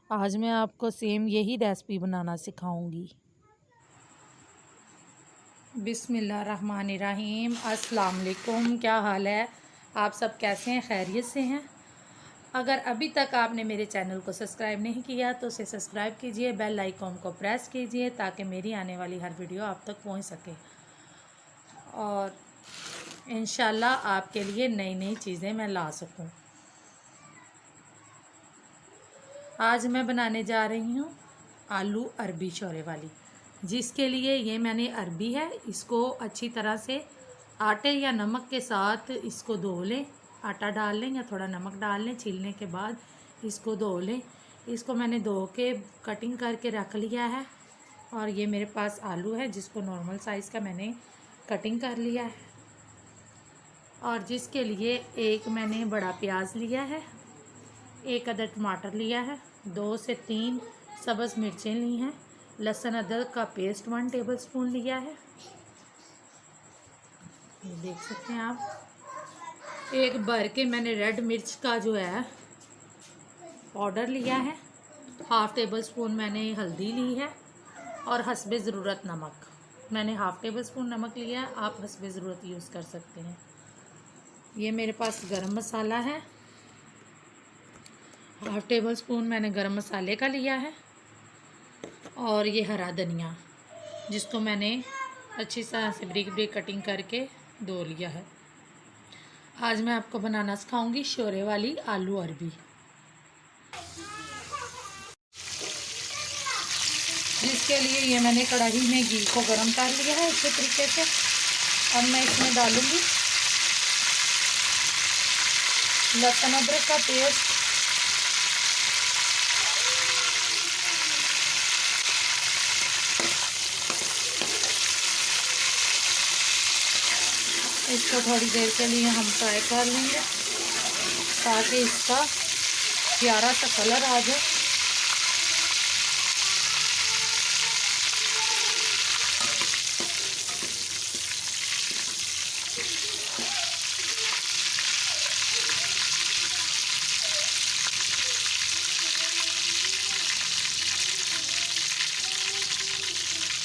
आज मैं आपको सेम यही रेसिपी बनाना सिखाऊंगी। बिस्मिल्लाहिर्रहमानिर्रहीम। अस्सलाम वालेकुम। क्या हाल है? आप सब कैसे हैं? खैरियत से हैं? अगर अभी तक आपने मेरे चैनल को सब्सक्राइब नहीं किया तो उसे सब्सक्राइब कीजिए, बेल आइकॉन को प्रेस कीजिए ताकि मेरी आने वाली हर वीडियो आप तक पहुंच सके और इंशाल्लाह आपके लिए नई नई चीज़ें मैं ला सकूं। आज मैं बनाने जा रही हूँ आलू अरबी शोरे वाली, जिसके लिए ये मैंने अरबी है, इसको अच्छी तरह से आटे या नमक के साथ इसको धो लें। आटा डाल लें या थोड़ा नमक डाल लें। छीलने के बाद इसको धो लें। इसको मैंने धो के कटिंग करके रख लिया है और ये मेरे पास आलू है जिसको नॉर्मल साइज़ का मैंने कटिंग कर लिया है। और जिसके लिए एक मैंने बड़ा प्याज लिया है, एक अदर टमाटर लिया है, 2 से 3 सब्ज़ मिर्चें ली हैं, लहसुन अदरक का पेस्ट 1 टेबलस्पून लिया है, ये देख सकते हैं आप। एक भर के मैंने रेड मिर्च का जो है पाउडर लिया है, 1/2 टेबलस्पून मैंने हल्दी ली है और हस्बे ज़रूरत नमक। मैंने 1/2 टेबलस्पून नमक लिया है, आप हस्बे ज़रूरत यूज़ कर सकते हैं। ये मेरे पास गरम मसाला है, 1/2 टेबलस्पून मैंने गरम मसाले का लिया है और ये हरा धनिया जिसको मैंने अच्छी तरह से ब्रिक ब्रिक कटिंग करके धो लिया है। आज मैं आपको बनाना सिखाऊंगी शोरे वाली आलू अरबी, जिसके लिए ये मैंने कढ़ाई में घी को गर्म कर लिया है अच्छे तरीके से। अब मैं इसमें डालूंगी लहसुन अदरक का पेस्ट, इसको थोड़ी देर के लिए हम फ्राई कर लेंगे ताकि इसका प्यारा सा कलर आ जाए।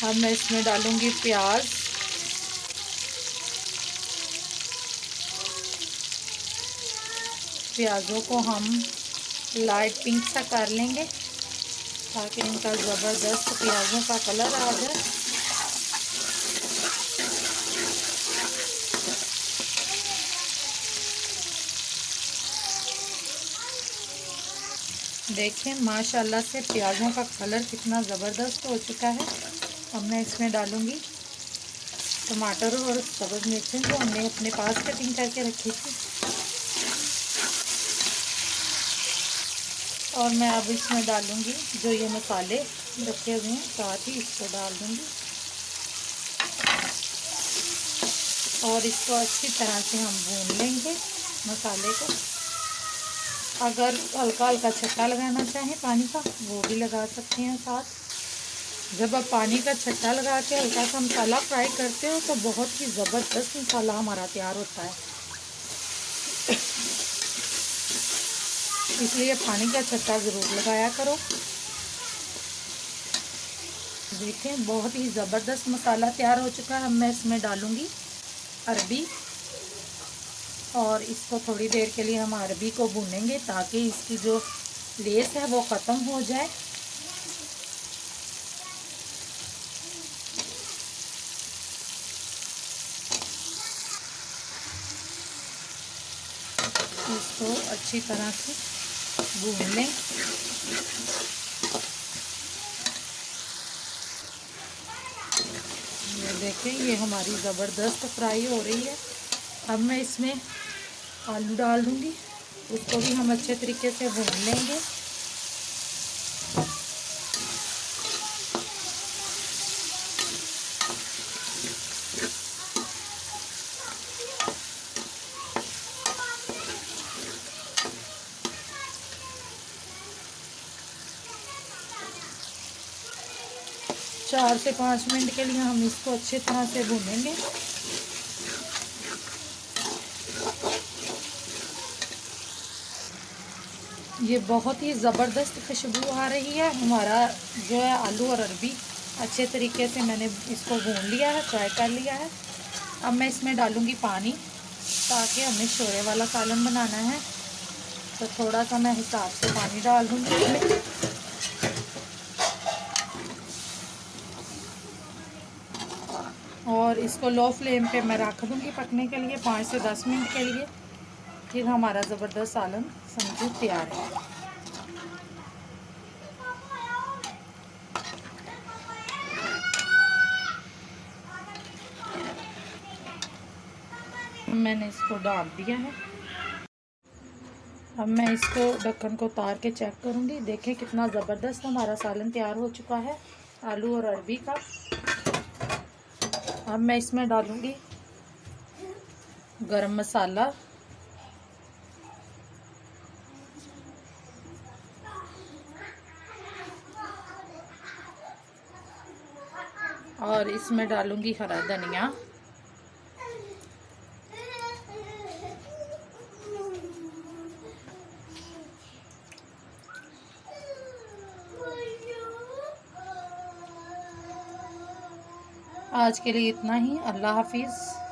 अब मैं इसमें डालूंगी प्याज, प्याज़ों को हम लाइट पिंक सा कर लेंगे ताकि इनका ज़बरदस्त प्याज़ों का कलर आ जाए। देखें माशाल्लाह से प्याज़ों का कलर कितना ज़बरदस्त हो चुका है। अब मैं इसमें डालूंगी टमाटर और सब्ज़ मिर्चें जो हमने अपने पास कटिंग करके रखी थी, और मैं अब इसमें डालूंगी जो ये मसाले रखे हुए हैं, साथ ही इसको डाल दूंगी और इसको अच्छी तरह से हम भून लेंगे मसाले को। अगर हल्का हल्का छट्टा लगाना चाहें पानी का वो भी लगा सकते हैं साथ। जब आप पानी का छट्टा लगा के हल्का सा मसाला फ्राई करते हो तो बहुत ही ज़बरदस्त मसाला हमारा तैयार होता है, इसलिए पानी का छट्टा ज़रूर लगाया करो। देखें बहुत ही ज़बरदस्त मसाला तैयार हो चुका है। अब मैं इसमें डालूँगी अरबी और इसको थोड़ी देर के लिए हम अरबी को भूनेंगे ताकि इसकी जो लेस है वो ख़त्म हो जाए। इसको अच्छी तरह से भून लें। ये देखें ये हमारी ज़बरदस्त फ्राई हो रही है। अब मैं इसमें आलू डाल दूँगी, उसको भी हम अच्छे तरीके से भून लेंगे। चार से 5 मिनट के लिए हम इसको अच्छी तरह से भूनेंगे। ये बहुत ही ज़बरदस्त खुशबू आ रही है। हमारा जो है आलू और अरबी अच्छे तरीके से मैंने इसको भून लिया है, फ्राई कर लिया है। अब मैं इसमें डालूँगी पानी, ताकि हमें शोरे वाला सालन बनाना है, तो थोड़ा सा मैं हिसाब से पानी डाल दूँगी इसमें। और इसको लो फ्लेम पे मैं रख दूँगी पकने के लिए 5 से 10 मिनट के लिए। फिर हमारा ज़बरदस्त सालन समझो तैयार है। मैंने इसको डाल दिया है। अब मैं इसको ढक्कन को उतार के चेक करूँगी। देखें कितना ज़बरदस्त हमारा सालन तैयार हो चुका है आलू और अरबी का। अब मैं इसमें डालूँगी गरम मसाला, और इसमें डालूँगी हरा धनिया, आज के लिए इतना ही। अल्लाह हाफिज़।